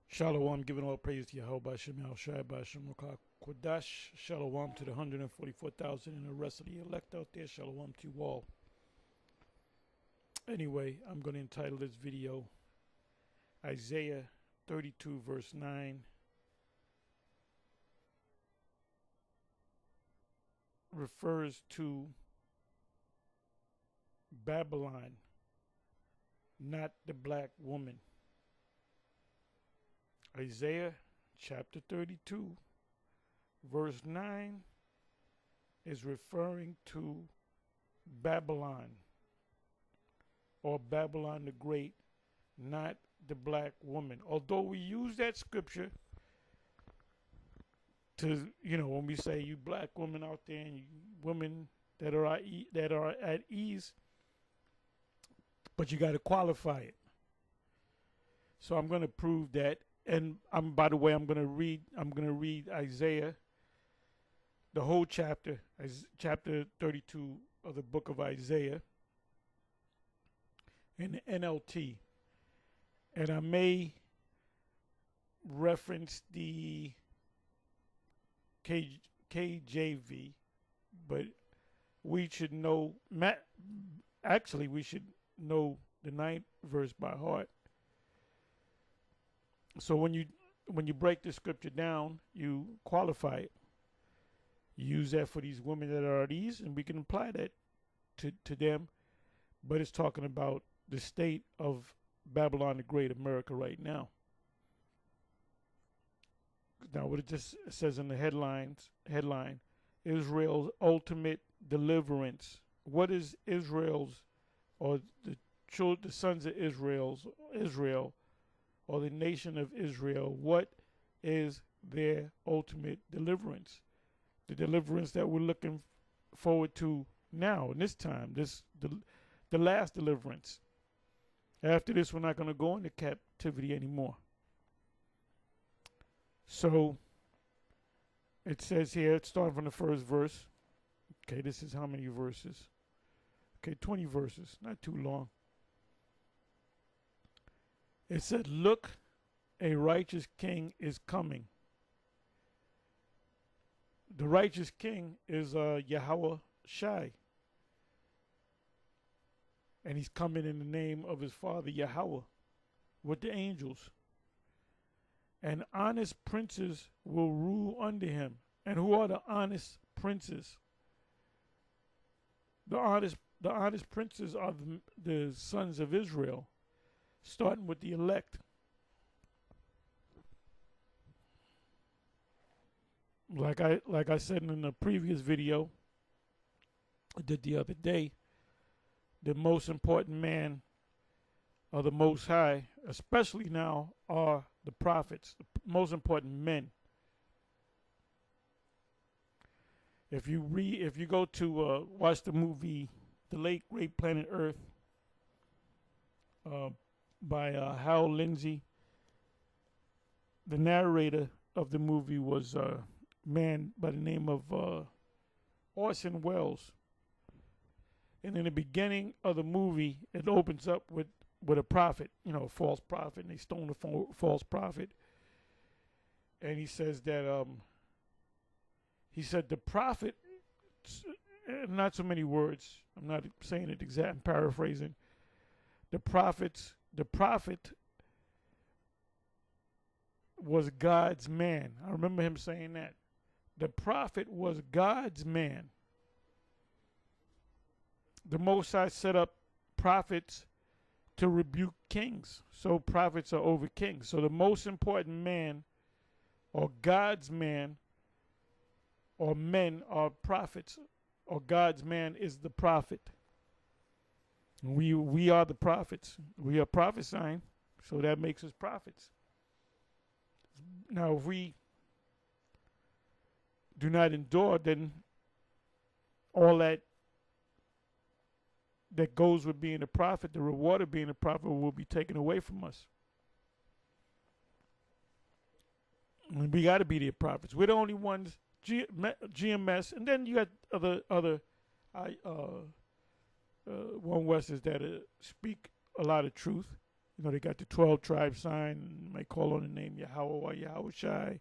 Shalom, giving all praise to Yahawah, Qadash. Shalom to the 144,000 and the rest of the elect out there. Shalom to you all. Anyway, I'm going to entitle this video Isaiah 32 verse 9 refers to Babylon, not the black woman. Isaiah chapter 32 verse 9 is referring to Babylon, or Babylon the Great, not the black woman. Although we use that scripture to, when we say you black women out there and you women that are at ease, but you got to qualify it. So I'm going to prove that. And by the way, I'm going to read Isaiah, the whole chapter, chapter 32 of the book of Isaiah in the NLT. And I may reference the KJV, but we should know, actually we should know the 9th verse by heart. So when you break the scripture down, you qualify it. You use that for these women that are at ease, and we can apply that to them. But it's talking about the state of Babylon the Great, America right now. Now what it just says in the headline, Israel's ultimate deliverance. What is Israel's, or the sons of Israel, or the nation of Israel, what is their ultimate deliverance? The deliverance that we're looking forward to now, in this time, the last deliverance. After this, we're not going to go into captivity anymore. So, it says here, it's starting from the first verse. Okay, this is how many verses? Okay, 20 verses, not too long. It said, look, a righteous king is coming. The righteous king is Yahawashi. And he's coming in the name of his father, Yahawah, with the angels. And honest princes will rule under him. And who are the honest princes? The honest princes are the sons of Israel, starting with the elect. Like I said in the previous video I did the other day, the most important man of the Most High, especially now, are the prophets, the most important men. If you go to watch the movie The Late Great Planet Earth, by Hal Lindsey. The narrator of the movie was a man by the name of Orson Welles. And in the beginning of the movie, it opens up with a prophet, a false prophet, and they stone a false prophet. And he says that the prophet, not so many words, I'm not saying it exact, I'm paraphrasing. The prophet was God's man. I remember him saying that. The prophet was God's man. The Most High set up prophets to rebuke kings. So prophets are over kings. So the most important man, or God's man, or men are prophets, or God's man is the prophet. We are the prophets. We are prophesying, so that makes us prophets. Now, if we do not endure, then all that goes with being a prophet, the reward of being a prophet, will be taken away from us. And we got to be the prophets. We're the only ones, GMS, and then you got other one Westers that speak a lot of truth. They got the 12 tribe sign, might call on the name Yahawah, Yahawashi.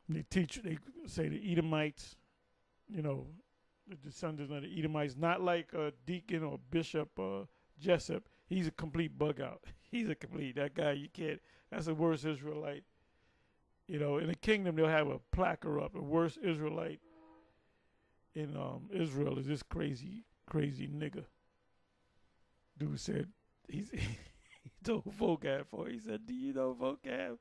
They say the Edomites, you know, the descendants of the Edomites, not like a deacon or bishop or Jessup. He's a complete bug out. He's a complete, that guy, you can't, that's the worst Israelite. You know, in the kingdom, they'll have a placard up. The worst Israelite in Israel is this crazy nigga. Dude said, he told vocab for it. He said, do you know vocab?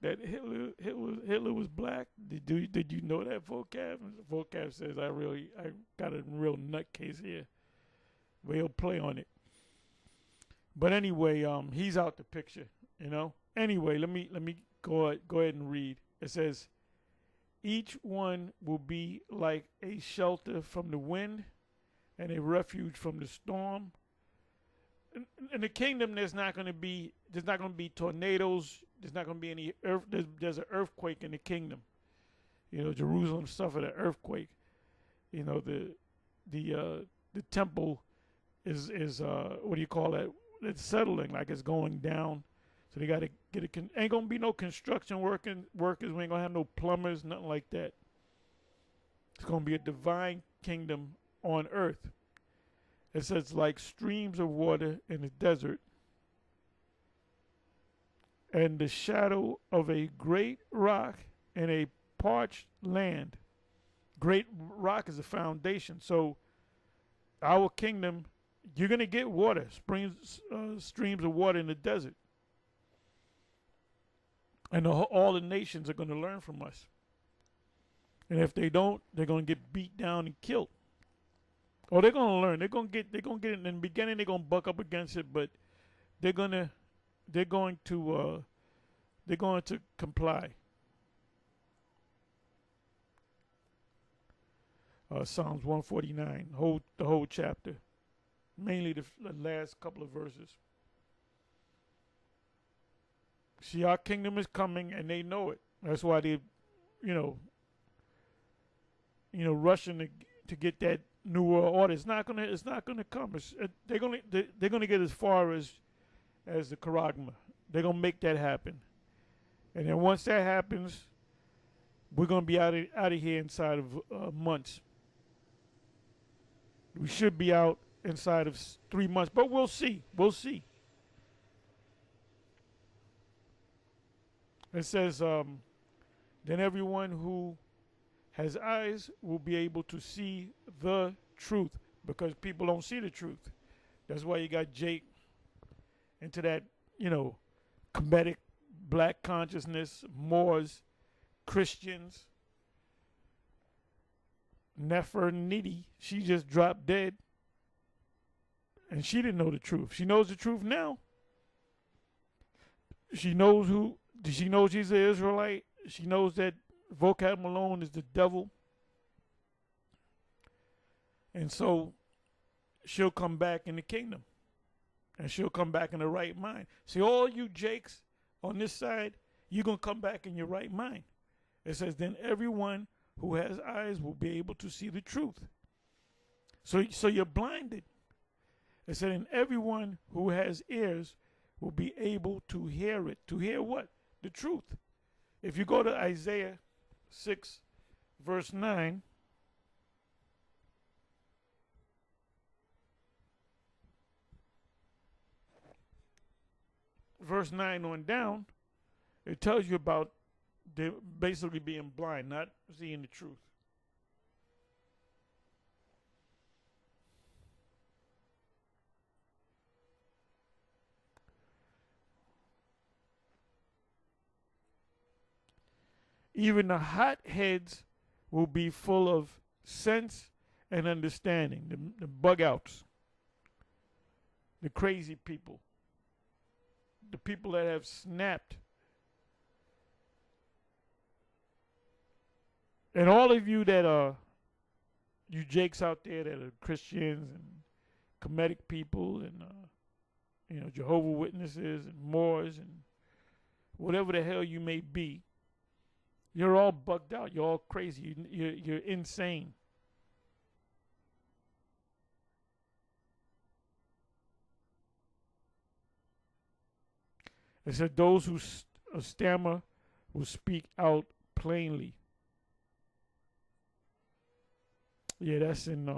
That Hitler was black? Did you know that vocab? Vocab says, I got a real nutcase here. But he'll play on it. But anyway, he's out the picture, you know. Anyway, let me go ahead and read. It says, each one will be like a shelter from the wind and a refuge from the storm. In the kingdom, there's not going to be tornadoes. There's not going to be any earth. There's an earthquake in the kingdom. You know, Jerusalem suffered an earthquake. You know, the temple is what do you call that? It's settling, like it's going down. So they got to get it. Ain't gonna be no construction workers. We ain't gonna have no plumbers, nothing like that. It's gonna be a divine kingdom on earth. It says like streams of water in the desert, and the shadow of a great rock in a parched land. Great rock is a foundation. So our kingdom, you're gonna get water, streams of water in the desert. And all the nations are going to learn from us. And if they don't, they're going to get beat down and killed. Or they're going to learn. They're going to get it in the beginning. They're going to buck up against it, but they're going to comply. Psalms 149, the whole chapter, mainly the last couple of verses. See, our kingdom is coming, and they know it. That's why they, rushing to get that new world order. It's not gonna come. They're gonna get as far as the Karagma. They're gonna make that happen, and then once that happens, we're gonna be out of here inside of months. We should be out inside of 3 months, but we'll see. We'll see. It says, then everyone who has eyes will be able to see the truth, because people don't see the truth. That's why you got Jake into that, comedic black consciousness, Moors, Christians. Nefertiti, she just dropped dead. And she didn't know the truth. She knows the truth now. She knows she's an Israelite. She knows that vocab Malone is the devil. And so she'll come back in the kingdom. And she'll come back in the right mind. See, all you Jakes on this side, you're going to come back in your right mind. It says, then everyone who has eyes will be able to see the truth. So you're blinded. It said, and everyone who has ears will be able to hear it. To hear what? The truth. If you go to Isaiah 6, verse 9, verse 9 on down, it tells you about basically being blind, not seeing the truth. Even the hotheads will be full of sense and understanding. The bug outs, the crazy people, the people that have snapped. And all of you that are, you Jakes out there that are Christians and comedic people and, Jehovah Witnesses and Moors and whatever the hell you may be, you're all bugged out. You're all crazy. You're insane. It said those who stammer will speak out plainly. Yeah, that's in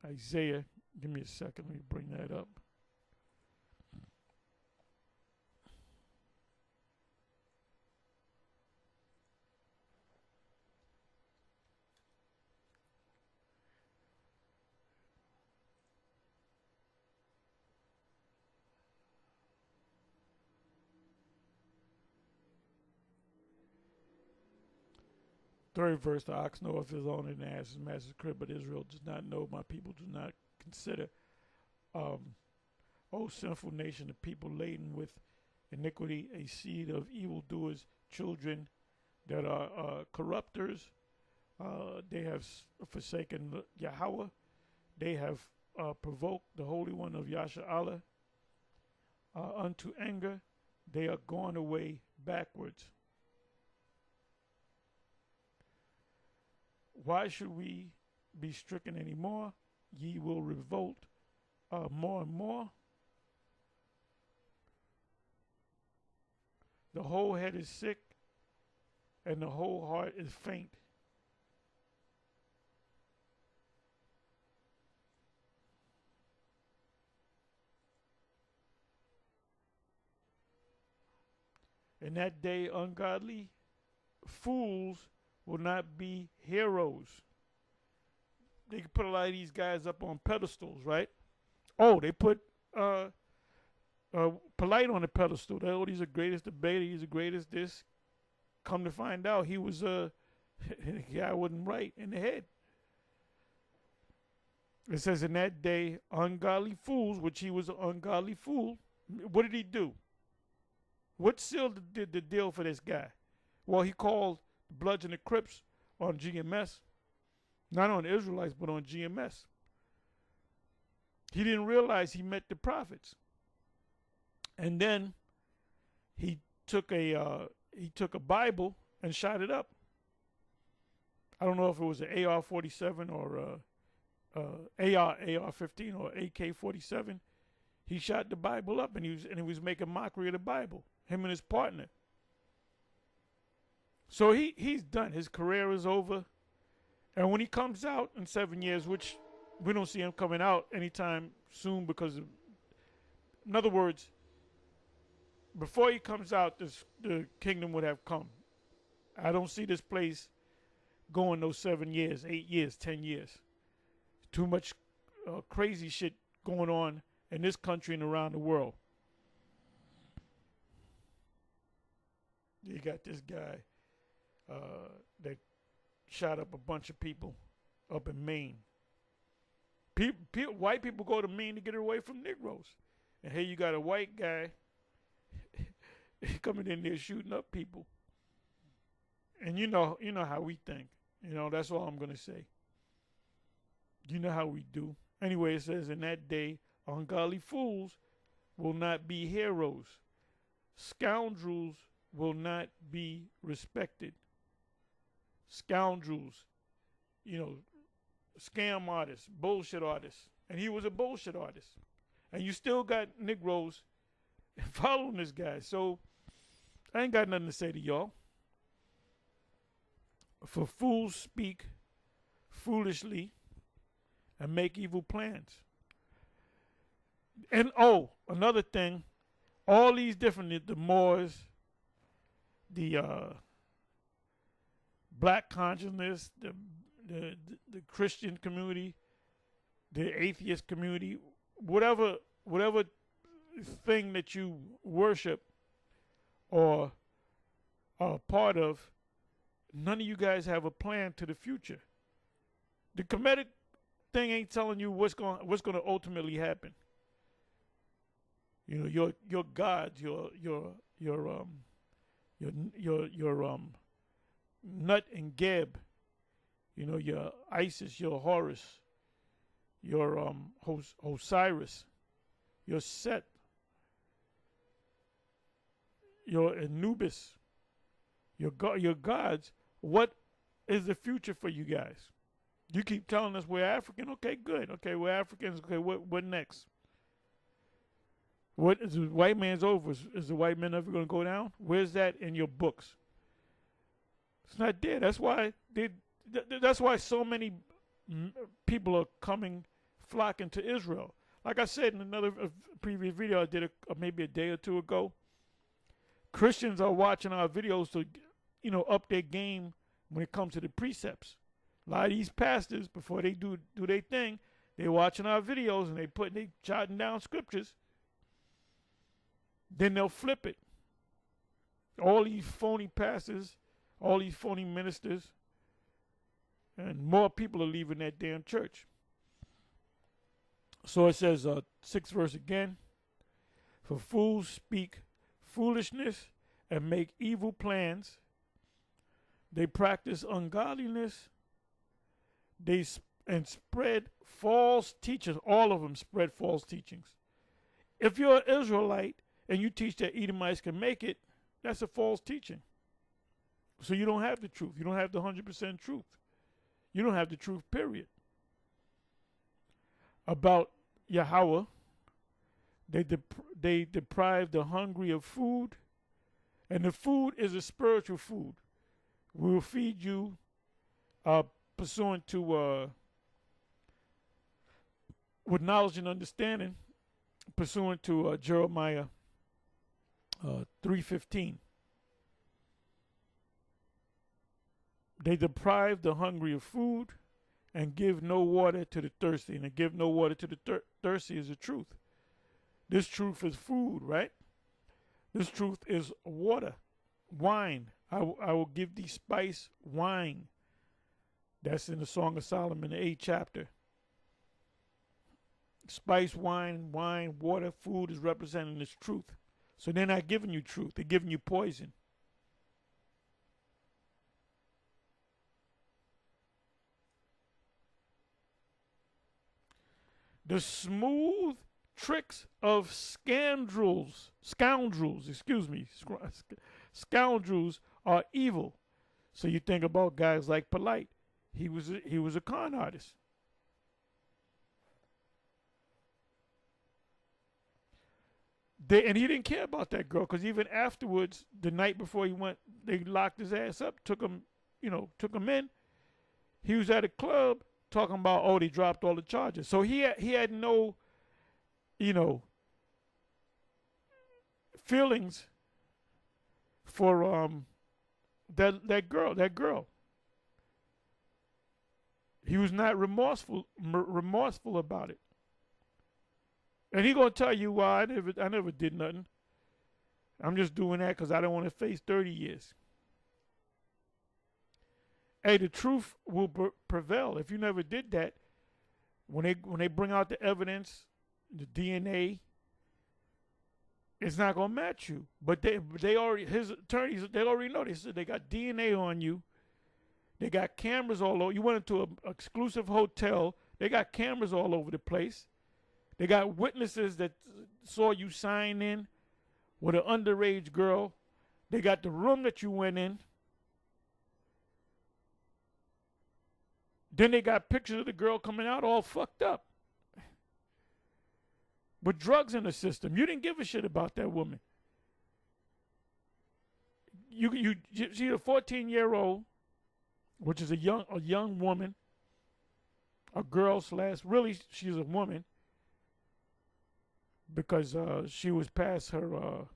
Isaiah. Give me a second. Let me bring that up. Third verse, the ox knoweth his own and the ass his master's crib, but Israel does not know, my people do not consider. O sinful nation, a people laden with iniquity, a seed of evildoers, children that are corrupters. They have forsaken Yahawah. They have provoked the Holy One of Yasharallah unto anger. They are gone away backwards. Why should we be stricken anymore? Ye will revolt more and more. The whole head is sick, and the whole heart is faint. In that day, ungodly fools will not be heroes. They can put a lot of these guys up on pedestals, right? Oh, they put Polite on the pedestal. Oh, he's the greatest debater. He's the greatest this. Come to find out, he was the guy wasn't right in the head. It says in that day, ungodly fools, which he was an ungodly fool. What did he do? What sealed the deal for this guy? Well, he called Bloods and the Crips on GMS. Not on the Israelites, but on GMS. He didn't realize he met the prophets. And then he took a Bible and shot it up. I don't know if it was an AR-47 or AR-15 or AK-47. He shot the Bible up, and he was making mockery of the Bible. Him and his partner. So he's done. His career is over. And when he comes out in 7 years, which we don't see him coming out anytime soon because of, in other words, before he comes out, the kingdom would have come. I don't see this place going those 7 years, 8 years, 10 years. Too much crazy shit going on in this country and around the world. You got this guy that shot up a bunch of people up in Maine. White people go to Maine to get away from Negroes. And here you got a white guy coming in there shooting up people. And you know how we think. You know, that's all I'm going to say. You know how we do. Anyway, it says, in that day, ungodly fools will not be heroes. Scoundrels will not be respected. Scoundrels, scam artists, bullshit artists. And he was a bullshit artist. And you still got Negroes following this guy. So I ain't got nothing to say to y'all. For fools speak foolishly and make evil plans. And another thing, all these different, the Moors, the black consciousness, the Christian community, the atheist community, whatever thing that you worship or are a part of, none of you guys have a plan to the future. The Kemetic thing ain't telling you what's going to ultimately happen. Your gods, your Nut and Geb, your Isis, your Horus, your Osiris, your Set, your Anubis, your gods. What is the future for you guys? You keep telling us we're African. Okay, good. Okay, we're Africans. Okay, what next? What is the white man's over? Is the white man ever going to go down? Where's that in your books? It's not there. That's why that's why so many people are flocking to Israel. Like I said in another previous video I did maybe a day or two ago, Christians are watching our videos to, up their game when it comes to the precepts. A lot of these pastors, before they do their thing, they're watching our videos and they jotting down scriptures. Then they'll flip it. All these phony pastors, all these phony ministers, and more people are leaving that damn church. So it says, 6th verse again, for fools speak foolishness and make evil plans. They practice ungodliness. And spread false teachings. All of them spread false teachings. If you're an Israelite and you teach that Edomites can make it, that's a false teaching. So you don't have the truth. You don't have the 100% truth. You don't have the truth, period. About Yahawah, they deprive the hungry of food, and the food is a spiritual food. We will feed you pursuant to with knowledge and understanding, pursuant to Jeremiah 3:15. They deprive the hungry of food and give no water to the thirsty. And to give no water to the thirsty is the truth. This truth is food, right? This truth is water, wine. I will give thee spice, wine. That's in the Song of Solomon, the 8th chapter. Spice, wine, water, food is representing this truth. So they're not giving you truth. They're giving you poison. The smooth tricks of scoundrels are evil. So you think about guys like Polite. He was a con artist. And he didn't care about that girl, because even afterwards, the night before he went, they locked his ass up, took him in. He was at a club talking about, oh, they dropped all the charges. So he had no, feelings for that girl. He was not remorseful about it. And he gonna tell you why I never did nothing. I'm just doing that because I don't want to face 30 years. Hey, the truth will prevail. If you never did that, when they bring out the evidence, the DNA, it's not gonna match you. But they already, his attorneys, they already know. They said they got DNA on you. They got cameras all over. You went into an exclusive hotel. They got cameras all over the place. They got witnesses that saw you sign in with an underage girl. They got the room that you went in. Then they got pictures of the girl coming out all fucked up with drugs in the system. You didn't give a shit about that woman. You see a 14-year-old, which is a young woman, a girl / really she's a woman, because she was past her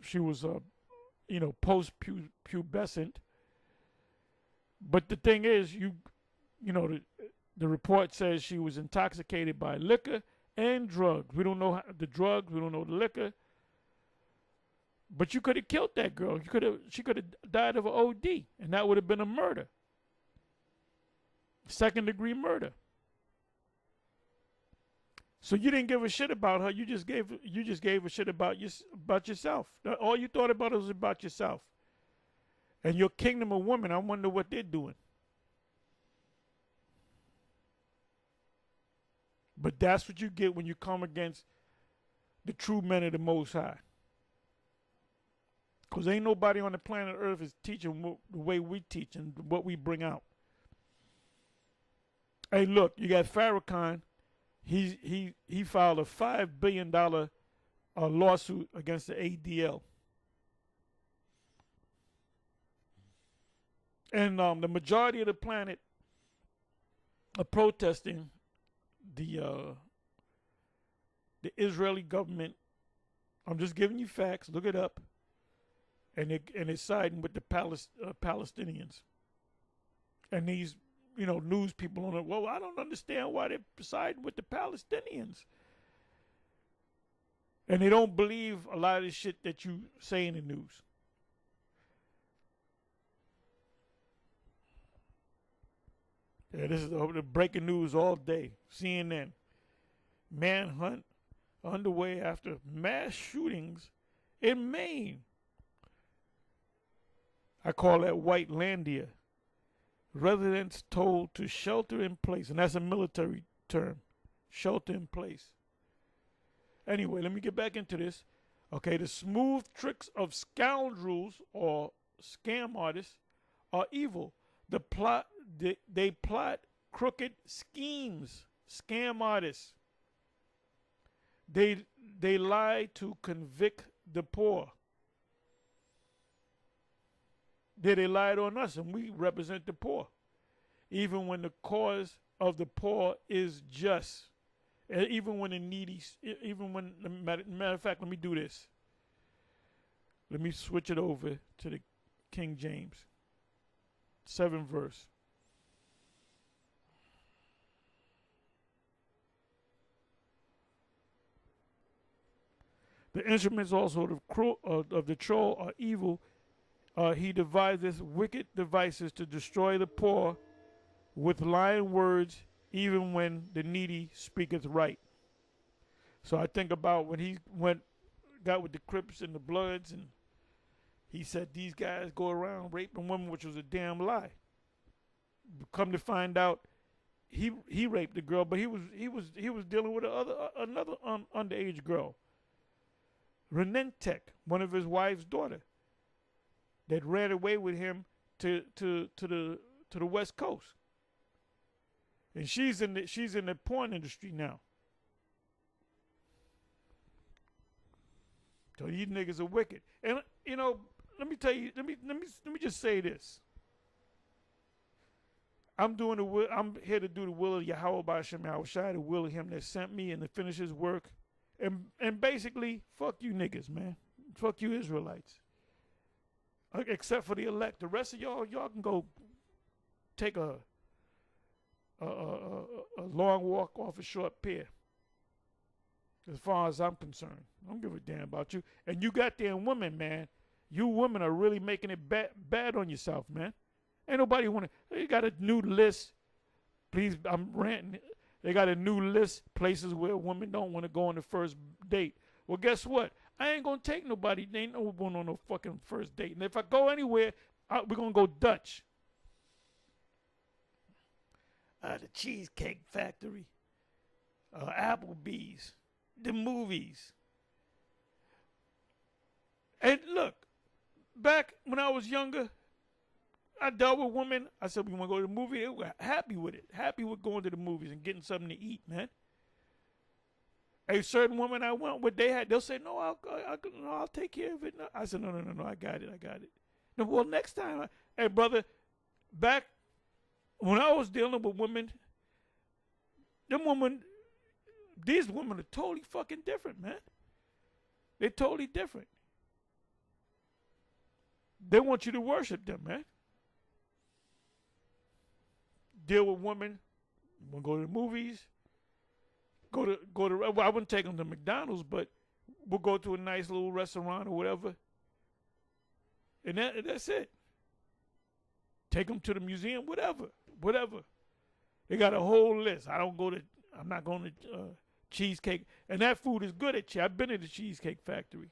she was post-pubescent. But the thing is, the report says she was intoxicated by liquor and drugs. We don't know the drugs. We don't know the liquor. But you could have killed that girl. She could have died of an OD, and that would have been a murder. 2nd-degree murder. So you didn't give a shit about her. You just gave a shit about yourself. All you thought about was about yourself. And your kingdom of women, I wonder what they're doing. But that's what you get when you come against the true men of the Most High. Because ain't nobody on the planet Earth is teaching the way we teach and what we bring out. Hey, look, you got Farrakhan he filed a $5 billion lawsuit against the ADL. And the majority of the planet are protesting the Israeli government. I'm just giving you facts. Look it up. And it's siding with the Palestinians. And these, news people on it. Well, I don't understand why they're siding with the Palestinians. And they don't believe a lot of the shit that you say in the news. Yeah, this is the breaking news all day. CNN. Manhunt underway after mass shootings in Maine. I call that Whitelandia. Residents told to shelter in place. And that's a military term. Shelter in place. Anyway, let me get back into this. Okay, the smooth tricks of scoundrels or scam artists are evil. They plot crooked schemes. Scam artists. They lie to convict the poor. They lied on us, and we represent the poor. Even when the cause of the poor is just. Even when the needy, matter of fact, let me do this. Let me switch it over to the King James. 7th verse. The instruments also of the troll are evil. He deviseth wicked devices to destroy the poor with lying words, even when the needy speaketh right. So I think about when he got with the Crips and the Bloods, and he said these guys go around raping women, which was a damn lie. Come to find out, he raped the girl, but he was dealing with another underage girl, Renentek, one of his wife's daughter, that ran away with him to the West Coast. And she's in the porn industry now. So these niggas are wicked. And let me tell you, let me just say this. I'm here to do the will of Yahawah by Yahawashi, the will of him that sent me and to finish his work. And basically, fuck you niggas, man. Fuck you Israelites. Except for the elect. The rest of y'all can go take a long walk off a short pier. As far as I'm concerned. I don't give a damn about you. And you goddamn women, man. You women are really making it bad on yourself, man. Ain't nobody want to. They got a new list. Please, I'm ranting. They got a new list places where women don't want to go on the first date. Well, guess what? I ain't going to take nobody. They ain't no one on no fucking first date. And if I go anywhere, we're going to go Dutch. The Cheesecake Factory. Applebee's. The movies. And look, back when I was younger, I dealt with women. I said, we want to go to the movie. They were happy with it. Happy with going to the movies and getting something to eat, man. A certain woman I went with, they'll say, no, I'll take care of it. No. I said, no, I got it. No, well, next time, hey, brother, back when I was dealing with women, these women are totally fucking different, man. They're totally different. They want you to worship them, man. Deal with women. Want to go to the movies. Well, I wouldn't take them to McDonald's, but we'll go to a nice little restaurant or whatever. And that's it. Take them to the museum, whatever. They got a whole list. I'm not going to cheesecake. And that food is good at you. I've been to the Cheesecake Factory.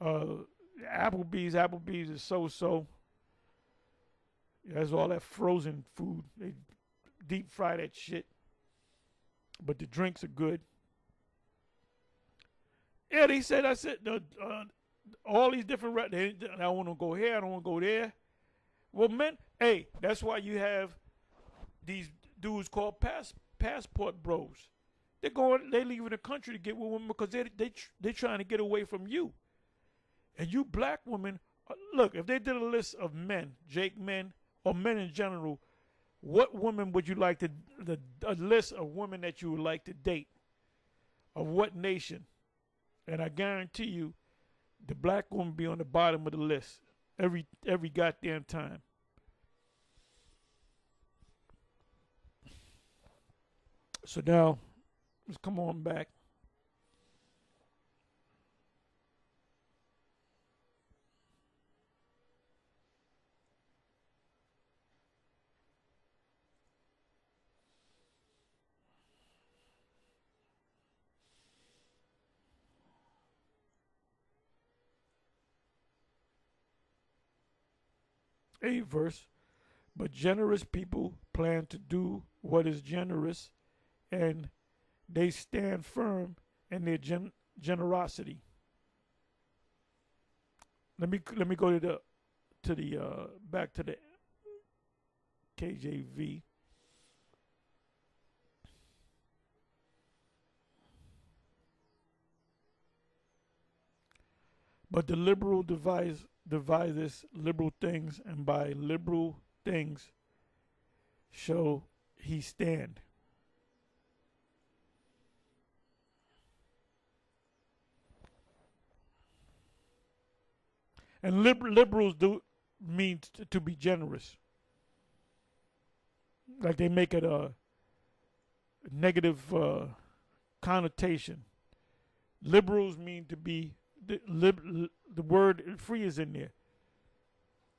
Applebee's is so. That's all that frozen food. They deep fry that shit. But the drinks are good. Yeah, I said, all these different, I don't want to go here, I don't want to go there. Well, man, hey, that's why you have these dudes called passport bros. They leaving the country to get with women because they trying to get away from you. And you black women, look, if they did a list of men, Jake men, or men in general, what woman would you like to, a list of women that you would like to date? Of what nation? And I guarantee you, the black woman be on the bottom of the list every goddamn time. So now, let's come on back. Eighth verse. But generous people plan to do what is generous, and they stand firm in their generosity. Let me go to the back to the KJV. But the liberal deviseth liberal things, and by liberal things shall he stand. And liberals do mean to be generous. Like they make it a negative connotation. Liberals mean to be, the word free is in there,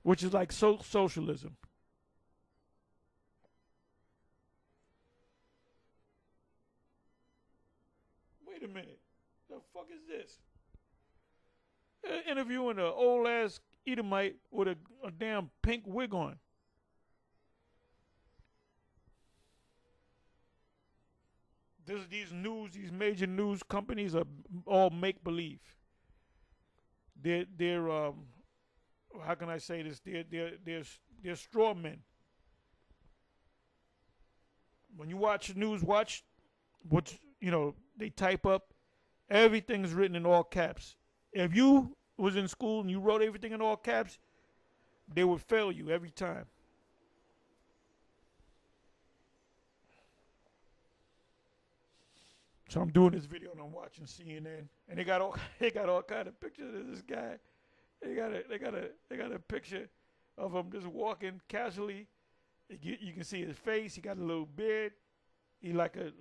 which is like socialism. Wait a minute. The fuck is this? Interviewing an old ass Edomite with a damn pink wig on. These major news companies are all make believe. They're how can I say this? They're straw men. When you watch the news, watch what they type up. Everything's written in all caps. If you was in school and you wrote everything in all caps, they would fail you every time. So I'm doing this video and I'm watching CNN, and they got all kind of pictures of this guy. They got a picture of him just walking casually. You can see his face. He got a little beard. He like a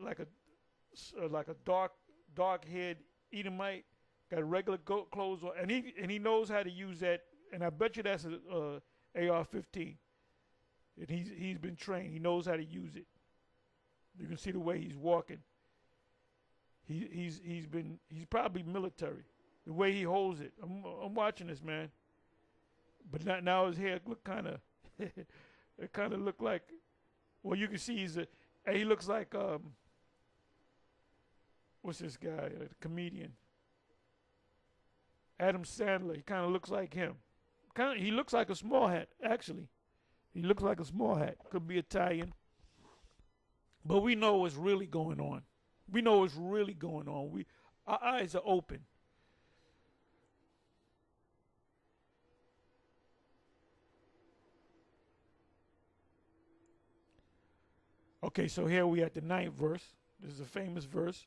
dark haired Edomite. Got regular goat clothes on, and he knows how to use that. And I bet you that's a AR-15. And he's been trained. He knows how to use it. You can see the way he's walking. He's probably military. The way he holds it. I'm watching this, man. But now his hair look kind of it kind of look like, well, you can see he looks like what's this guy? A comedian. Adam Sandler. He kind of looks like him. He looks like a small hat, actually. He looks like a small hat. Could be Italian. But we know what's really going on. We know what's really going on. Our eyes are open. Okay, so here we at the 9th verse. This is a famous verse.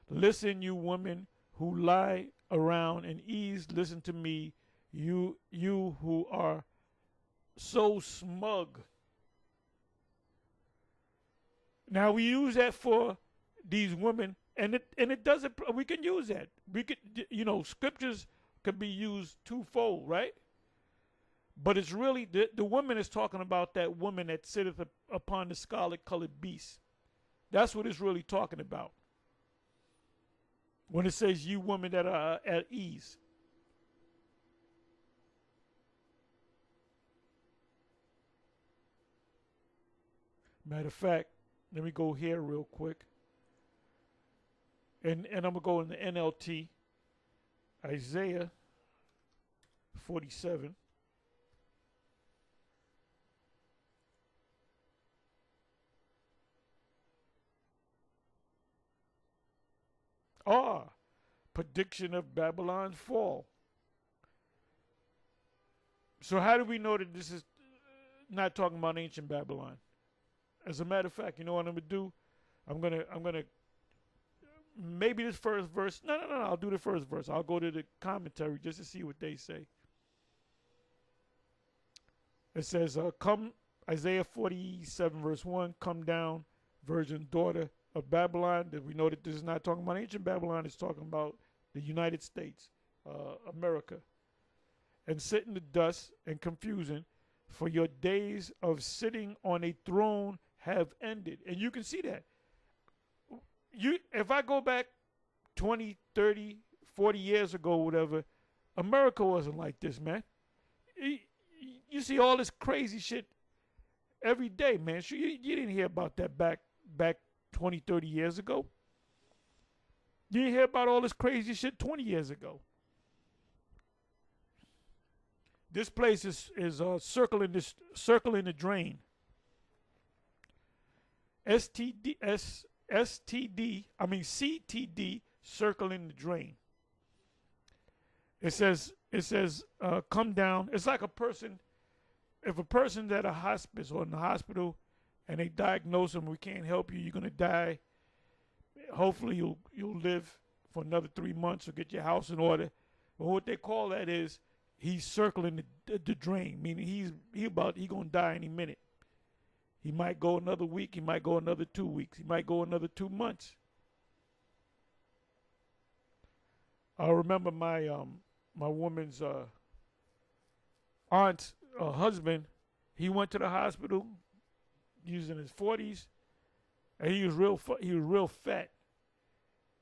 Listen, you women who lie around and ease, listen to me, you who are so smug. Now we use that for these women, and it doesn't. We can use that. We could, scriptures could be used twofold, right? But it's really the woman is talking about that woman that sitteth upon the scarlet-colored beast. That's what it's really talking about. When it says you women that are at ease. Matter of fact, let me go here real quick. And I'm going to go in the NLT. Isaiah 47. R, prediction of Babylon's fall. So how do we know that this is not talking about ancient Babylon? As a matter of fact, you know what I'm gonna do? I'm gonna maybe this first verse. No, I'll do the first verse. I'll go to the commentary just to see what they say. It says, "Come, Isaiah 47 verse 1. Come down, virgin daughter of Babylon." That we know that this is not talking about ancient Babylon. It's talking about the United States, America. "And sit in the dust and confusion, for your days of sitting on a throne have ended." And you can see that. If I go back 20, 30, 40 years ago, whatever, America wasn't like this, man. You see all this crazy shit every day, man. You didn't hear about that back 20, 30 years ago. You didn't hear about all this crazy shit 20 years ago. This place is circling the drain. CTD circling the drain. It says come down. It's like a person. If a person's at a hospice or in the hospital and they diagnose them, we can't help you, you're gonna die. Hopefully you'll live for another 3 months or get your house in order. But what they call that is he's circling the drain, meaning he gonna die any minute. He might go another week. He might go another 2 weeks. He might go another 2 months. I remember my woman's aunt's husband. He went to the hospital. He was in his 40s, and he was real fat.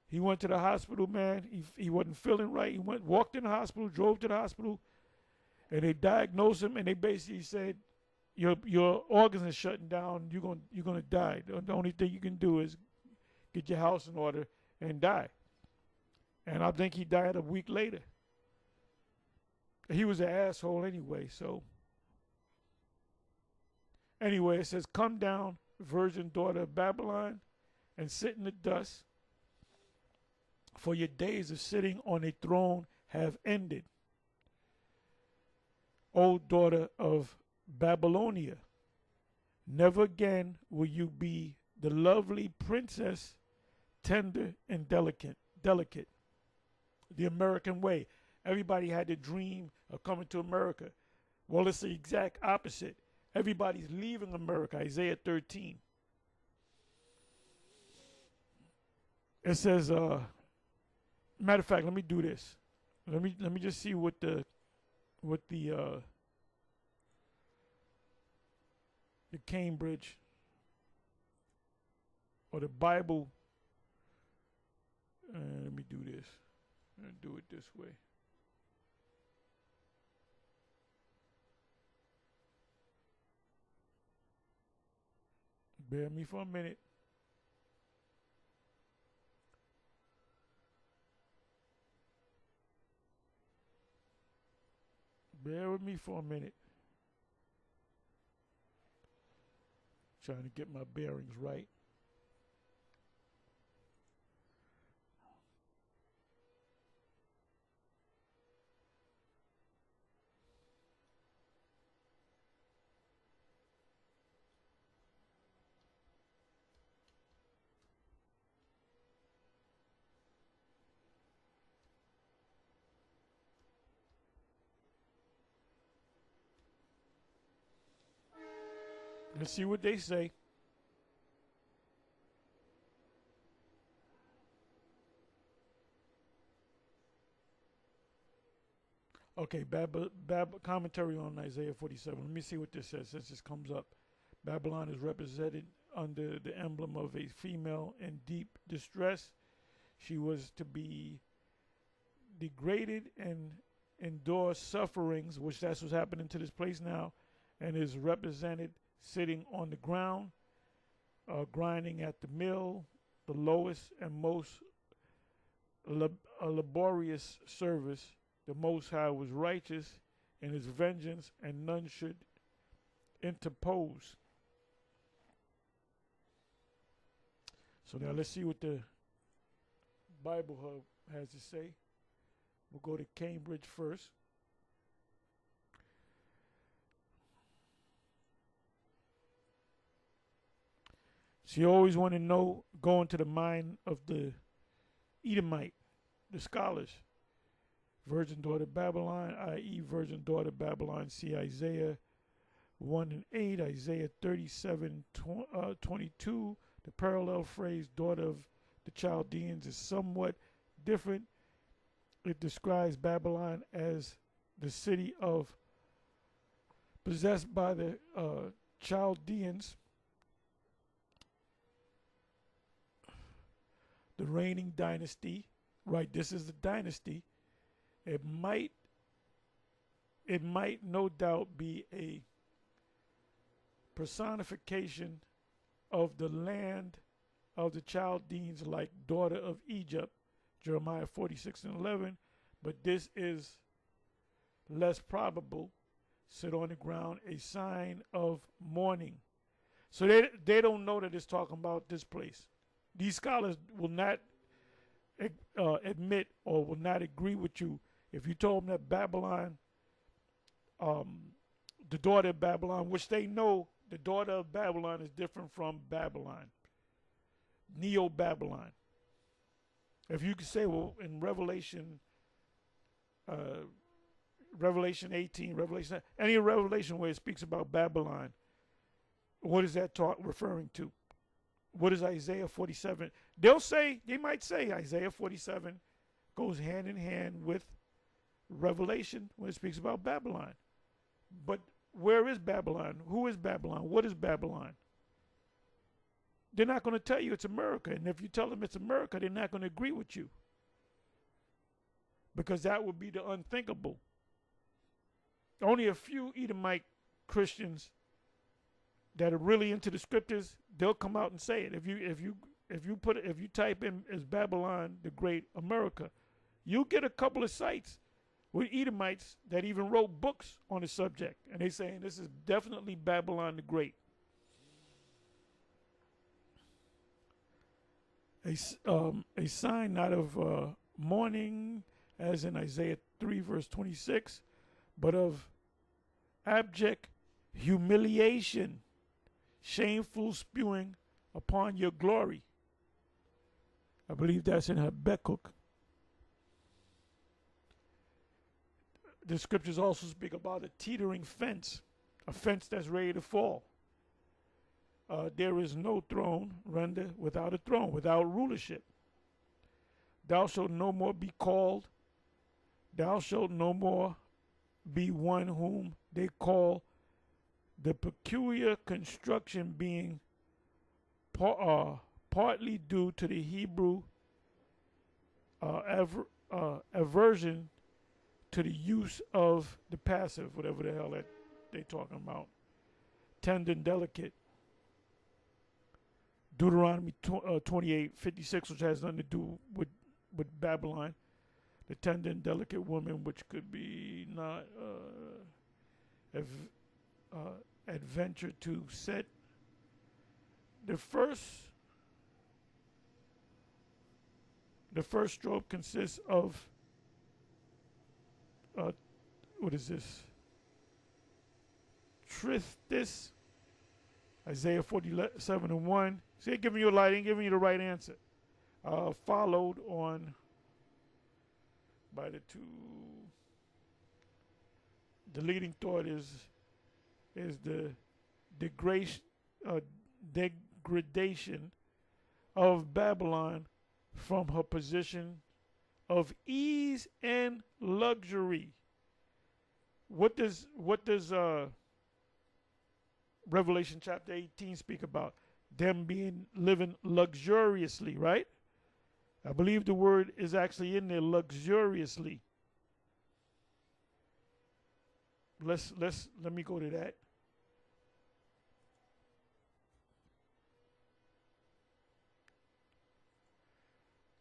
He went to the hospital, man. He wasn't feeling right. He walked in the hospital, drove to the hospital, and they diagnosed him, and they basically said, your organs are shutting down. You're gonna die. The only thing you can do is get your house in order and die. And I think he died a week later. He was an asshole anyway. So anyway, it says, "Come down, virgin daughter of Babylon, and sit in the dust, for your days of sitting on a throne have ended. O daughter of Babylonia, never again will you be the lovely princess, tender and delicate. The American way." Everybody had the dream of coming to America. Well, it's the exact opposite. Everybody's leaving America. Isaiah 13. It says, matter of fact, let me do this. Let me just see what the Cambridge or the Bible. Let me do this. I'm gonna do it this way. Bear me for a minute. Bear with me for a minute. Trying to get my bearings right. Let's see what they say. Okay, commentary on Isaiah 47. Let me see what this says since this comes up. Babylon is represented under the emblem of a female in deep distress. She was to be degraded and endure sufferings, which that's what's happening to this place now, and is represented sitting on the ground, grinding at the mill, the lowest and most laborious service. The Most High was righteous in his vengeance, and none should interpose. So now let's see what the Bible Hub has to say. We'll go to Cambridge first. So you always want to know, go into the mind of the Edomite, the scholars. Virgin daughter Babylon, i.e. virgin daughter Babylon. See Isaiah 1 and 8, Isaiah 37, 22. The parallel phrase, daughter of the Chaldeans, is somewhat different. It describes Babylon as the city possessed by the Chaldeans, the reigning dynasty. Right, this is the dynasty. It might no doubt be a personification of the land of the Chaldeans, like daughter of Egypt, Jeremiah 46 and 11, but this is less probable. Sit on the ground, a sign of mourning. So they don't know that it's talking about this place. These scholars will not admit or will not agree with you if you told them that Babylon, the daughter of Babylon, which they know the daughter of Babylon is different from Babylon, Neo-Babylon. If you could say, well, in Revelation 18, Revelation, any Revelation where it speaks about Babylon, what is that referring to? What is Isaiah 47? They might say Isaiah 47 goes hand in hand with Revelation when it speaks about Babylon. But where is Babylon? Who is Babylon? What is Babylon? They're not going to tell you it's America. And if you tell them it's America, they're not going to agree with you. Because that would be the unthinkable. Only a few Edomite Christians that are really into the scriptures, they'll come out and say it. If you type in as Babylon the Great America, you'll get a couple of sites with Edomites that even wrote books on the subject, and they saying this is definitely Babylon the Great. A sign not of mourning, as in Isaiah 3 verse 26, but of abject humiliation, shameful spewing upon your glory. I believe that's in Habakkuk. The scriptures also speak about a teetering fence, a fence that's ready to fall. There is no throne render without a throne, without rulership. Thou shalt no more be called, thou shalt no more be one whom they call, the peculiar construction being partly due to the Hebrew aversion to the use of the passive, whatever the hell that they talking about. Tender and delicate. Deuteronomy 28:56, which has nothing to do with Babylon. The tender and delicate woman, which could be not adventure to set. The first stroke consists of what is this? Tristis, Isaiah 47 and 1. See, they're giving you a light, ain't giving you the right answer. Followed on by the two. The leading thought is the degradation of Babylon from her position of ease and luxury. What does Revelation chapter 18 speak about? Them living luxuriously, right? I believe the word is actually in there, luxuriously. Let me go to that.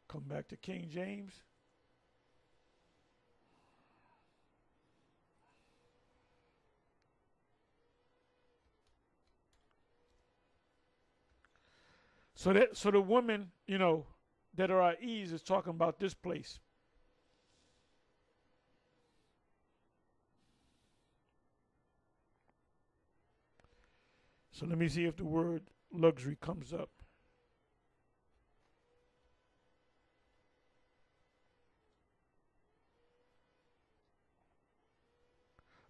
Come back to King James. So the woman, that are at ease is talking about this place. So let me see if the word luxury comes up.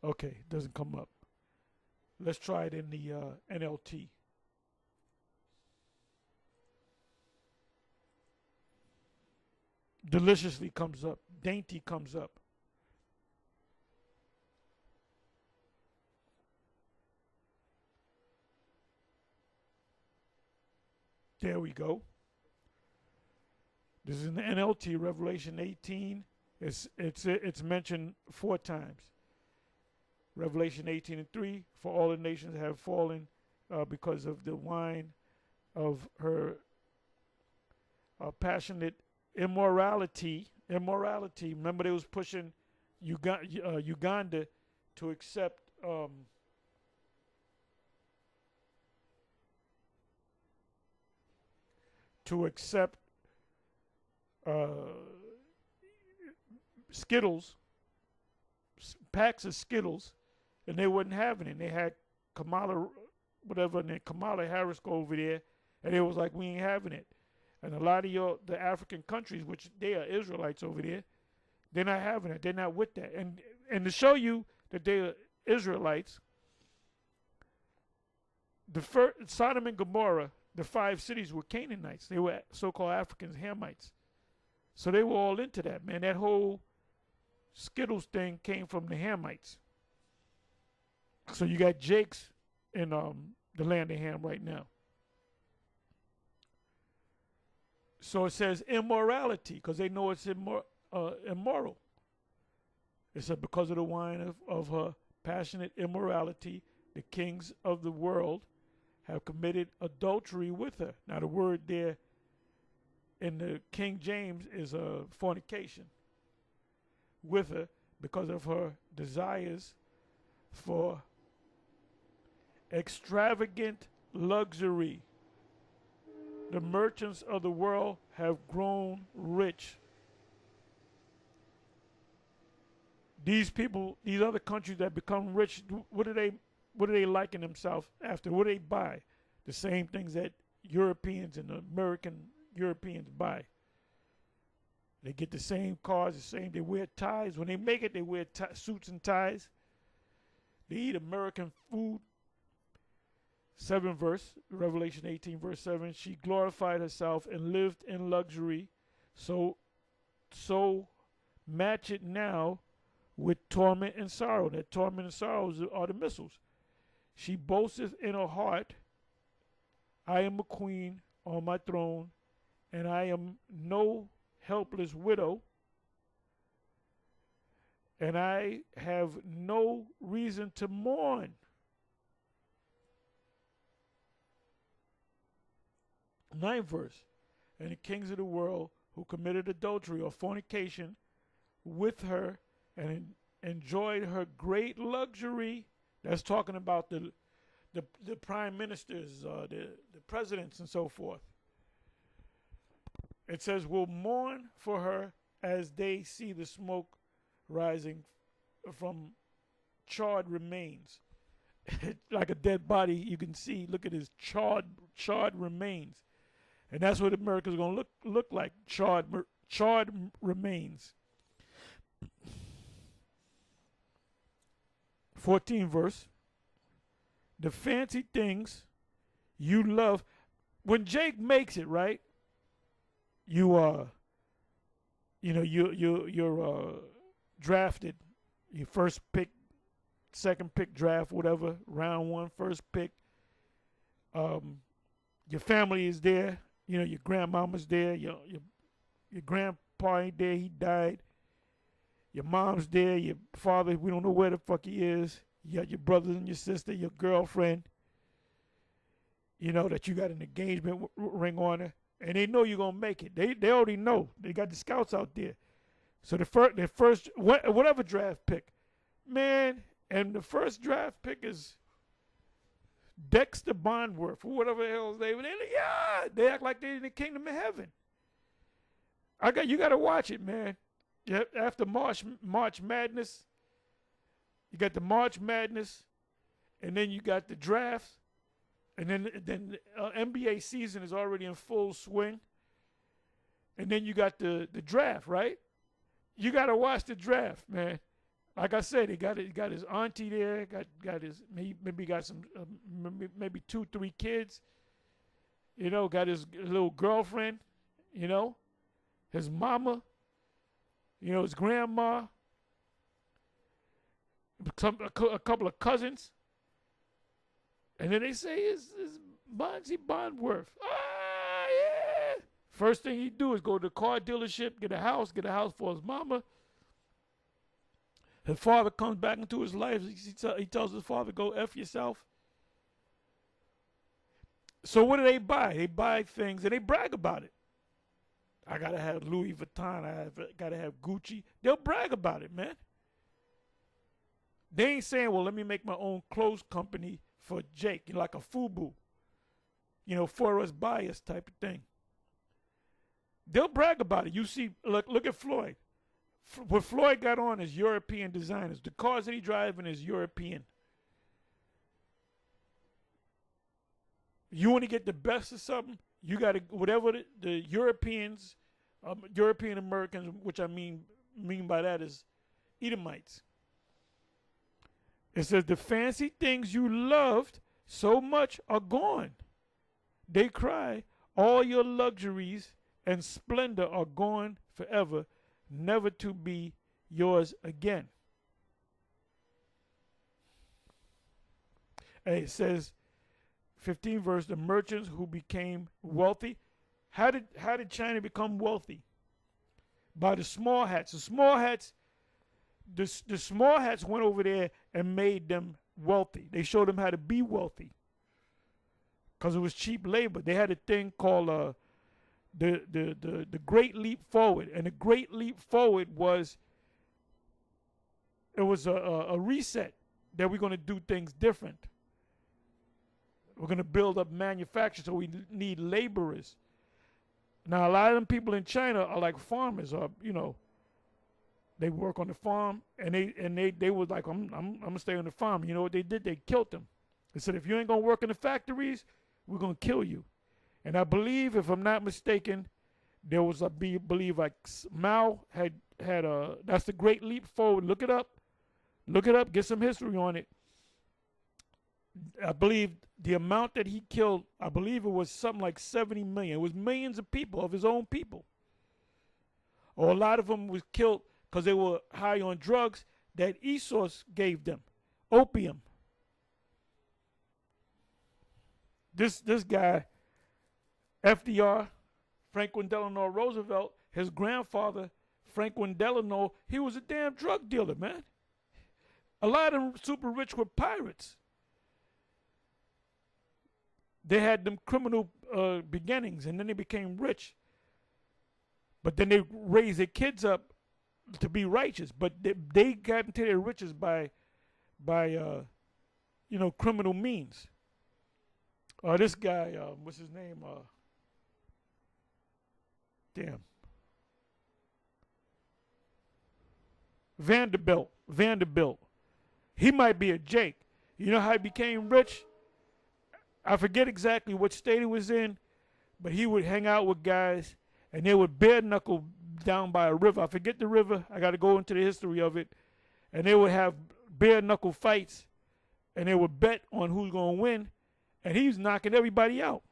Okay, it doesn't come up. Let's try it in the NLT. Deliciously comes up. Dainty comes up. There we go. This is in the NLT, Revelation 18. It's mentioned 4 times. Revelation 18:3, for all the nations have fallen because of the wine of her passionate immorality. Remember, they was pushing Uganda to accept Skittles, packs of Skittles, and they wasn't having it. And they had Kamala, whatever, and then Kamala Harris go over there, and it was like, we ain't having it. And a lot of the African countries, which they are Israelites over there, they're not having it. They're not with that. And to show you that they are Israelites, Sodom and Gomorrah, the 5 cities were Canaanites. They were so-called Africans, Hamites. So they were all into that, man. That whole Skittles thing came from the Hamites. So you got Jakes in the land of Ham right now. So it says immorality, because they know it's immoral. It said because of the wine of her passionate immorality, the kings of the world have committed adultery with her. Now the word there in the King James is fornication with her, because of her desires for extravagant luxury. The merchants of the world have grown rich. These people, these other countries that become rich, what do they liken themselves after? What do they buy? The same things that Europeans and American Europeans buy. They get the same cars, the same. They wear ties. When they make it, they wear suits and ties. They eat American food. 7 verse, Revelation 18 verse 7. She glorified herself and lived in luxury. So match it now with torment and sorrow. That torment and sorrows are the missiles. She boasteth in her heart, I am a queen on my throne, and I am no helpless widow, and I have no reason to mourn. 9th verse. And the kings of the world who committed adultery or fornication with her and enjoyed her great luxury. That's talking about the prime ministers, the presidents and so forth. It says, will mourn for her as they see the smoke rising from charred remains. Like a dead body, you can see, look at his charred remains. And that's what America's going to look like, charred remains. 14th verse. The fancy things you love. When Jake makes it, right? You're drafted. You first pick, second pick, draft, whatever. Round 1, first pick. Your family is there. You know, your grandmama's there. Your grandpa ain't there. He died. Your mom's there. Your father, we don't know where the fuck he is. You got your brothers and your sister, your girlfriend. You know that you got an engagement ring on her. And they know you're going to make it. They already know. They got the scouts out there. So the first, whatever draft pick. Man, and the first draft pick is Dexter Bondworth, or whatever the hell they were. Yeah, they act like they're in the kingdom of heaven. You got to watch it, man. After March Madness, you got the March Madness, and then you got the draft, and then NBA season is already in full swing, and then you got the draft, right? You got to watch the draft, man. Like I said, he got his auntie there, got his maybe got some maybe 2-3 kids, you know, got his little girlfriend, you know, his mama, you know, his grandma, a couple of cousins, and then they say is Bonzi Bondworth. Ah, yeah. First thing he do is go to the car dealership, get a house for his mama. His father comes back into his life. He tells his father, go F yourself. So what do they buy? They buy things and they brag about it. I got to have Louis Vuitton. I got to have Gucci. They'll brag about it, man. They ain't saying, well, let me make my own clothes company for Jake, you know, like a FUBU, you know, for us bias type of thing. They'll brag about it. You see, look at Floyd. What Floyd got on is European designers. The cars that he driving is European. You want to get the best of something, you got to, whatever the Europeans, European Americans, which I mean by that is Edomites. It says the fancy things you loved so much are gone. They cry, all your luxuries and splendor are gone forever, never to be yours again. And it says, 15 verse, the merchants who became wealthy. How did China become wealthy? By the small hats. The small hats went over there and made them wealthy. They showed them how to be wealthy because it was cheap labor. They had a thing called the Great Leap Forward, and the Great Leap Forward was a reset that we're going to do things different. We're going to build up manufacture, so we need laborers. Now, a lot of them people in China are like farmers, or you know, they work on the farm, and they was like, I'm gonna stay on the farm. You know what they did? They killed them. They said, if you ain't gonna work in the factories, we're gonna kill you. And I believe, if I'm not mistaken, there was believe like Mao had that's the Great Leap Forward. Look it up, get some history on it. I believe the amount that he killed, I believe it was something like 70 million. It was millions of people, of his own people. Or a lot of them was killed because they were high on drugs that Esau gave them, opium. This guy, FDR, Franklin Delano Roosevelt, his grandfather, Franklin Delano, he was a damn drug dealer, man. A lot of them super rich were pirates. They had them criminal beginnings, and then they became rich. But then they raised their kids up to be righteous. But they got into their riches by criminal means. This guy, what's his name? Vanderbilt. He might be a Jake. You know how he became rich? I forget exactly what state he was in, but he would hang out with guys, and they would bare knuckle down by a river. I forget the river. I got to go into the history of it. And they would have bare knuckle fights, and they would bet on who's going to win, and he was knocking everybody out.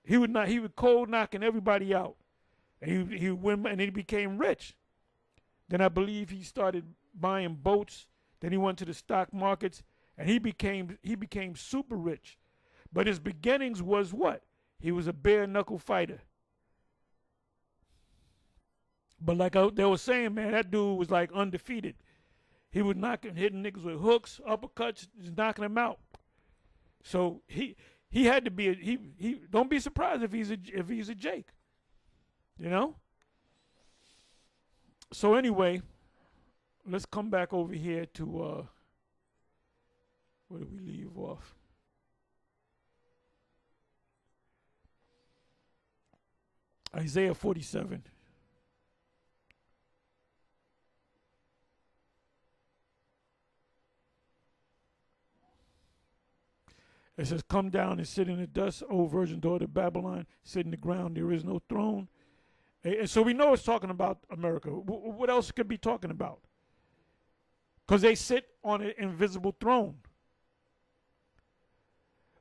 He would cold knocking everybody out, and he would win, and then he became rich. Then I believe he started buying boats. Then he went to the stock markets, and he became super rich. But his beginnings was what? He was a bare knuckle fighter. But like they were saying, man, that dude was like undefeated. He was hitting niggas with hooks, uppercuts, just knocking them out. So he had to be he don't be surprised if he's a Jake. You know? So anyway, let's come back over here to where did we leave off? Isaiah 47. It says, come down and sit in the dust, O virgin daughter of Babylon, sit in the ground, there is no throne. And so we know it's talking about America. What else could it be talking about? Because they sit on an invisible throne.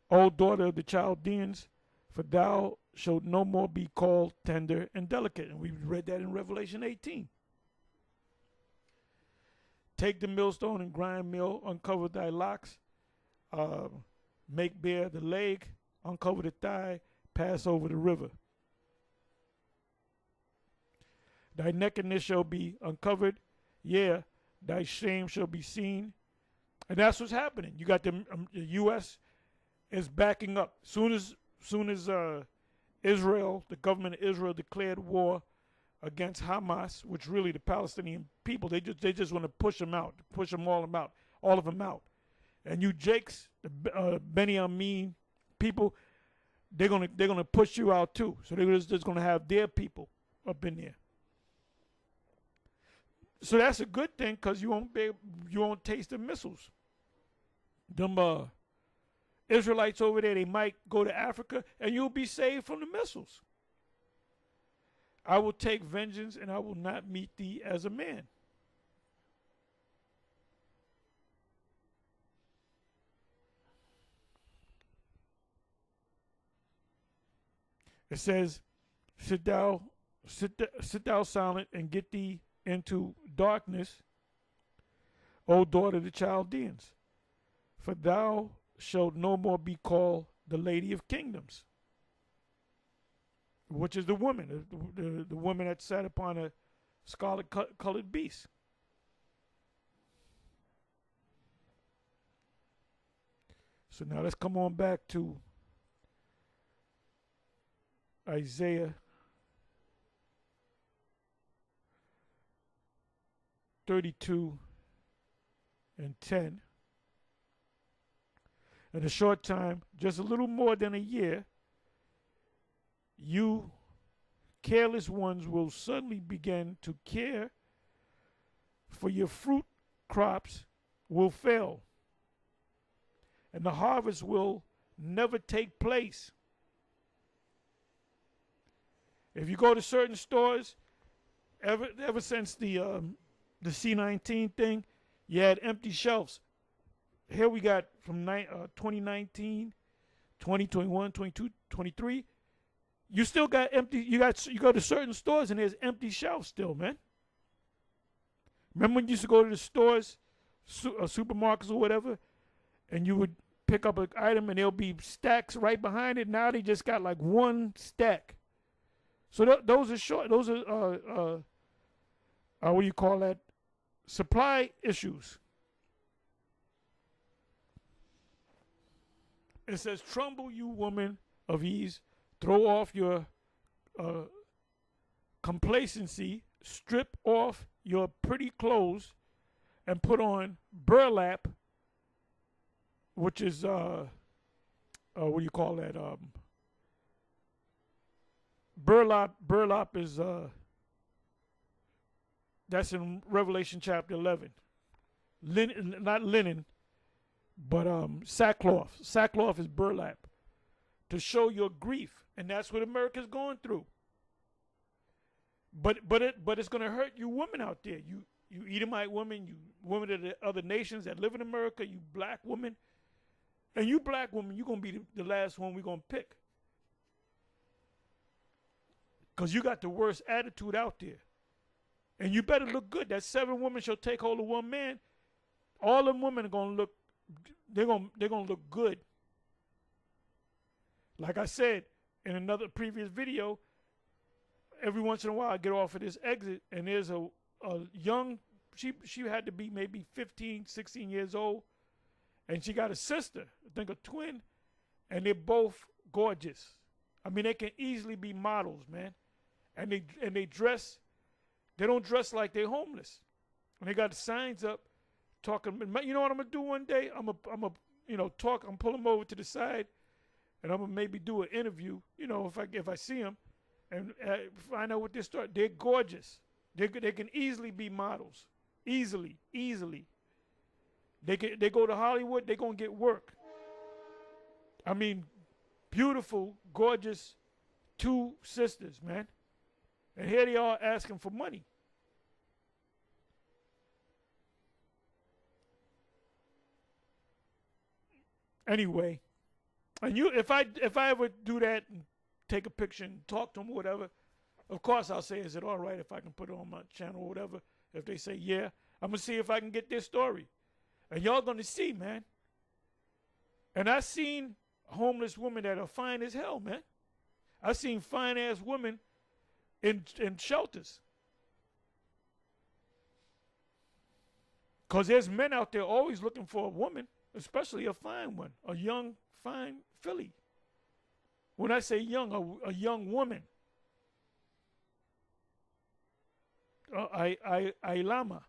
O daughter of the Chaldeans, for thou shalt no more be called tender and delicate. And we read that in Revelation 18. Take the millstone and grind meal, uncover thy locks, make bare the leg, uncover the thigh, pass over the river. Thy nakedness shall be uncovered, yeah, thy shame shall be seen. And that's what's happening. You got the U.S. is backing up. Soon as Israel, the government of Israel, declared war against Hamas, which really the Palestinian people, they just want to push them out, push them all of them out. And you Jakes, the Benjamin people, they're gonna push you out too. So they're just gonna have their people up in there. So that's a good thing, because you won't taste the missiles. Them Israelites over there, they might go to Africa and you'll be saved from the missiles. I will take vengeance and I will not meet thee as a man. It says, sit thou silent and get thee into darkness, O daughter of the Chaldeans, for thou shalt no more be called the lady of kingdoms, which is the woman, the woman that sat upon a scarlet colored beast. So now let's come on back to Isaiah 32 and 10. In a short time, just a little more than a year, you careless ones will suddenly begin to care, for your fruit crops will fail, and the harvest will never take place. If you go to certain stores, ever since the C-19 thing, you had empty shelves. Here we got from 2019, 2021, 22, 23. You still got empty. You go to certain stores and there's empty shelves still, man. Remember when you used to go to the stores, supermarkets or whatever, and you would pick up an item and there'll be stacks right behind it. Now they just got like one stack. So those are short. Those are what do you call that? Supply issues. It says, "Tremble, you woman of ease, throw off your complacency, strip off your pretty clothes, and put on burlap," which is what do you call that? Burlap is that's in Revelation chapter 11. Linen, not linen, but sackcloth. Sackcloth is burlap, to show your grief, and that's what America's going through. But it's going to hurt you women out there. You Edomite women, you women of the other nations that live in America, you black women, and you black women, you're going to be the last one we're going to pick, because you got the worst attitude out there. And you better look good. That 7 women shall take hold of 1 man. All them women are gonna look. They're gonna look good. Like I said in another previous video, every once in a while I get off of this exit and there's a young. She had to be maybe 15, 16 years old, and she got a sister, I think a twin, and they're both gorgeous. I mean, they can easily be models, man. And they dress. They don't dress like they're homeless. And they got the signs up talking. You know what I'm gonna do one day? I'm gonna talk. I'm pull them over to the side, and I'm gonna maybe do an interview. If I see them, and find out what they start. They're gorgeous. They can easily be models. Easily. They go to Hollywood. They're gonna get work. I mean, beautiful, gorgeous, two sisters, man. And here they are asking for money. Anyway, and if I ever do that and take a picture and talk to them or whatever, of course I'll say, is it all right if I can put it on my channel or whatever? If they say yeah, I'm gonna see if I can get their story, and y'all gonna see, man. And I seen homeless women that are fine as hell, man. I seen fine ass women in shelters. Cause there's men out there always looking for a woman, especially a fine one, a young, fine filly. When I say young, a young woman. Ayalama.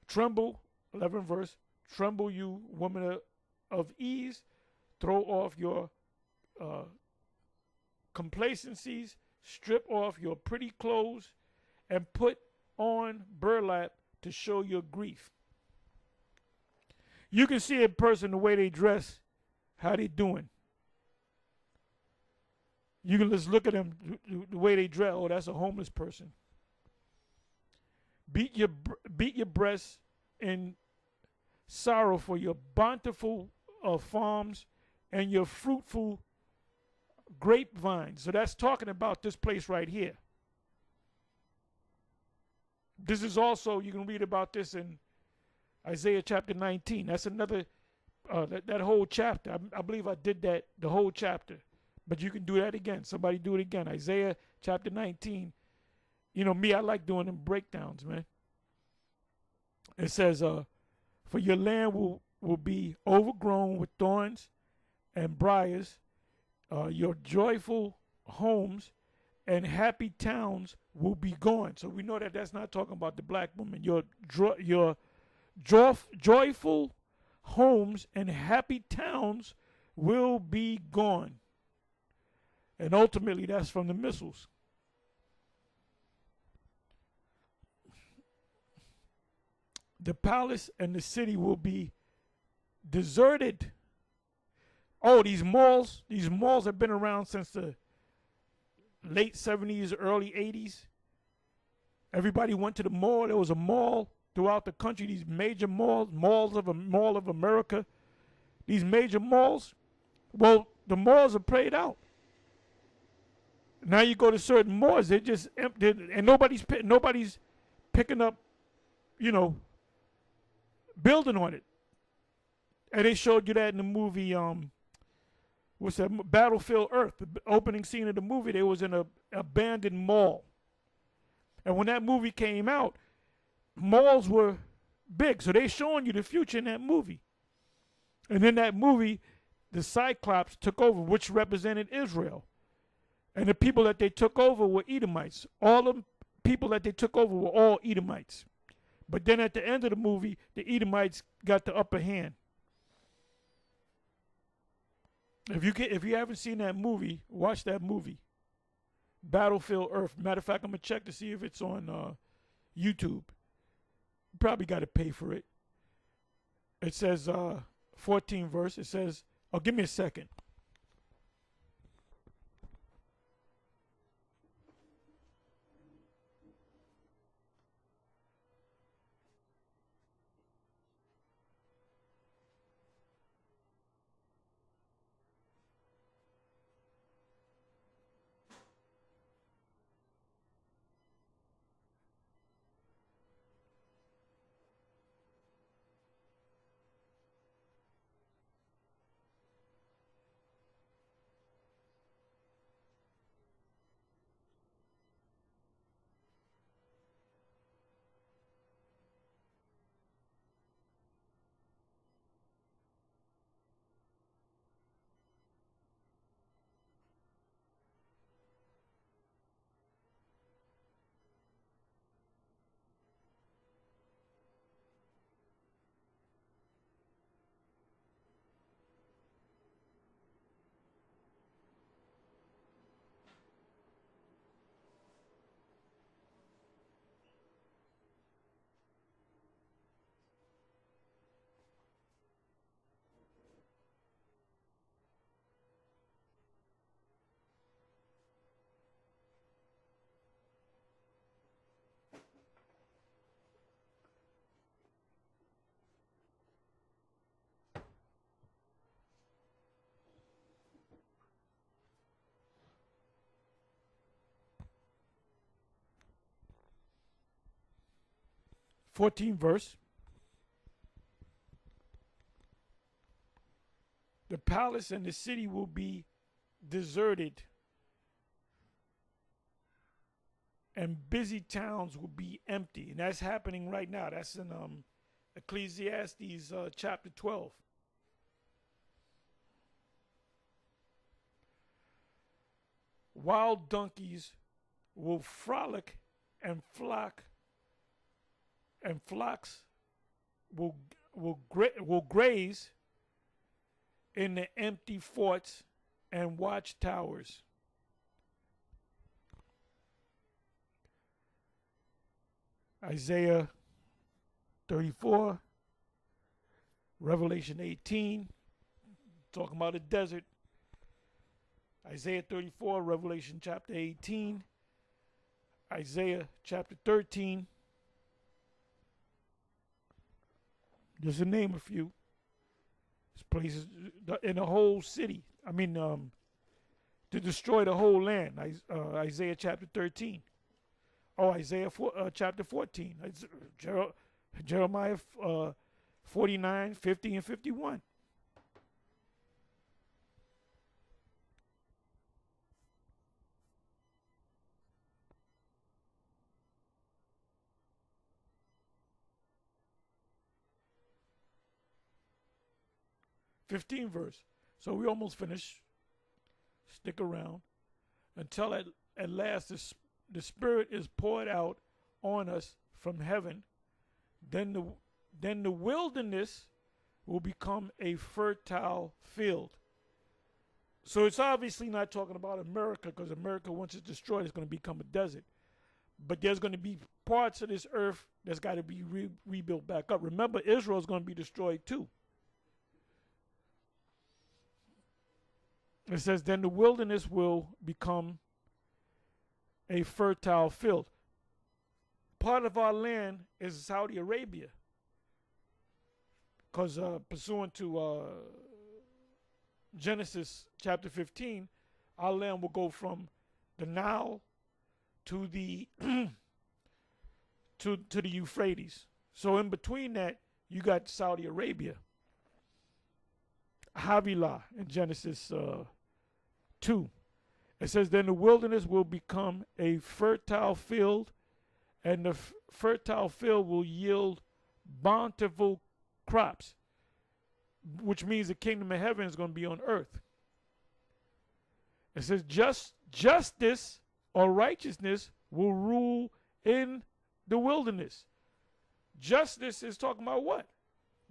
Tremble, 11th verse. Tremble, you woman of ease. Throw off your complacencies. Strip off your pretty clothes and put on burlap to show your grief. You can see a person the way they dress, how they doing. You can just look at them the way they dress. Oh, that's a homeless person. Beat your breasts in sorrow for your bountiful farms and your fruitful grapevines. So that's talking about this place right here. This is also, you can read about this in Isaiah chapter 19. That's another, that whole chapter. I believe I did that, the whole chapter. But you can do that again. Somebody do it again. Isaiah chapter 19. You know me, I like doing them breakdowns, man. It says, for your land will be overgrown with thorns and briars. Your joyful homes and happy towns will be gone. So we know that that's not talking about the black woman. Your joyful homes and happy towns will be gone. And ultimately, that's from the missiles. The palace and the city will be deserted. Oh, these malls have been around since the late 70s, early 80s. Everybody went to the mall. There was a mall throughout the country. These major malls, Mall of America, these major malls. Well, the malls are played out. Now you go to certain malls, they're just empty, and nobody's picking up, building on it. And they showed you that in the movie, what's that? Battlefield Earth. The opening scene of the movie, they was in a abandoned mall. And when that movie came out, malls were big, so they showing you the future in that movie. And in that movie, the Cyclops took over, which represented Israel. And the people that they took over were Edomites. All the people that they took over were all Edomites. But then at the end of the movie, the Edomites got the upper hand. If you haven't seen that movie, watch that movie. Battlefield Earth. Matter of fact, I'm going to check to see if it's on YouTube. Probably got to pay for it. It says, 14 verse. It says, oh, give me a second. 14th verse. The palace and the city will be deserted, and busy towns will be empty. And that's happening right now. That's in Ecclesiastes chapter 12. Wild donkeys will frolic, and flocks will graze in the empty forts and watchtowers. Isaiah 34, Revelation 18, talking about the desert. Isaiah 34, Revelation chapter 18, Isaiah chapter 13. Just to name a few. This places in the whole city. I mean, to destroy the whole land. Isaiah chapter 13. Oh, Isaiah chapter 14. Jeremiah 49, 50, and 51. '15th verse. So we almost finished. Stick around until at last the Spirit is poured out on us from heaven. Then the wilderness will become a fertile field. So it's obviously not talking about America, because America, once it's destroyed, is going to become a desert. But there's going to be parts of this earth that's got to be rebuilt back up. Remember, Israel is going to be destroyed too. It says, then the wilderness will become a fertile field. Part of our land is Saudi Arabia, because pursuant to Genesis chapter 15, our land will go from the Nile to the to the Euphrates. So in between that, you got Saudi Arabia. Havilah in Genesis 2. It says, then the wilderness will become a fertile field, and the fertile field will yield bountiful crops, which means the kingdom of heaven is going to be on earth. It says, justice or righteousness will rule in the wilderness. Justice is talking about what?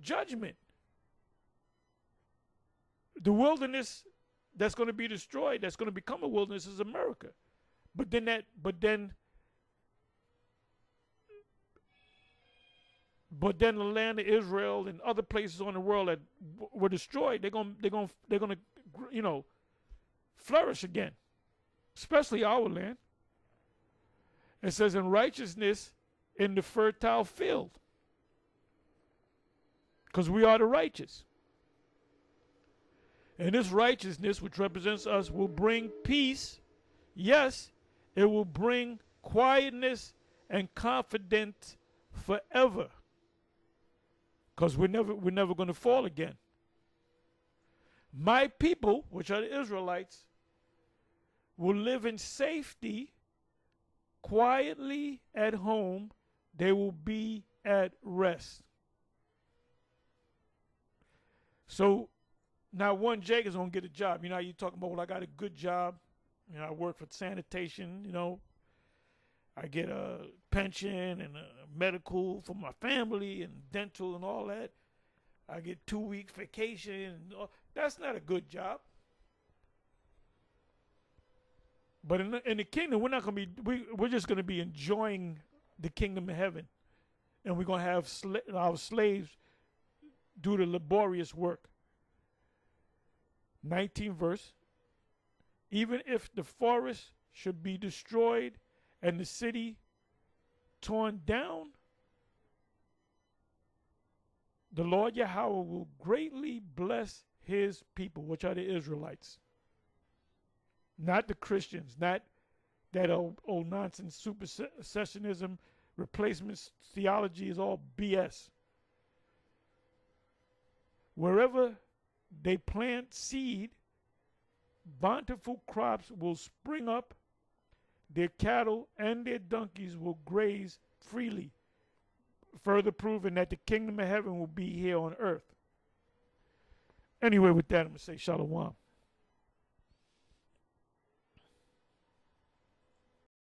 Judgment. The wilderness that's going to be destroyed, that's going to become a wilderness, is America. But then the land of Israel and other places on the world that were destroyed, they're going to flourish again, especially our land. It says, in righteousness in the fertile field, because we are the righteous. And this righteousness, which represents us, will bring peace. Yes, it will bring quietness and confidence forever, because we're never going to fall again. My people, which are the Israelites, will live in safety, quietly at home. They will be at rest. So now one Jake is going to get a job. You know how you talking about, well, I got a good job. You know, I work for sanitation, you know. I get a pension and a medical for my family and dental and all that. I get 2 weeks vacation. And that's not a good job. But in the kingdom, we're not going to be, we're just going to be enjoying the kingdom of heaven. And we're going to have our slaves do the laborious work. 19th verse. Even if the forest should be destroyed and the city torn down, the Lord Yahawah will greatly bless his people, which are the Israelites. Not the Christians, not that old nonsense supersessionism replacement theology is all BS. Wherever they plant seed, bountiful crops will spring up. Their cattle and their donkeys will graze freely, further proving that the kingdom of heaven will be here on earth. Anyway, with that, I'm going to say shalom.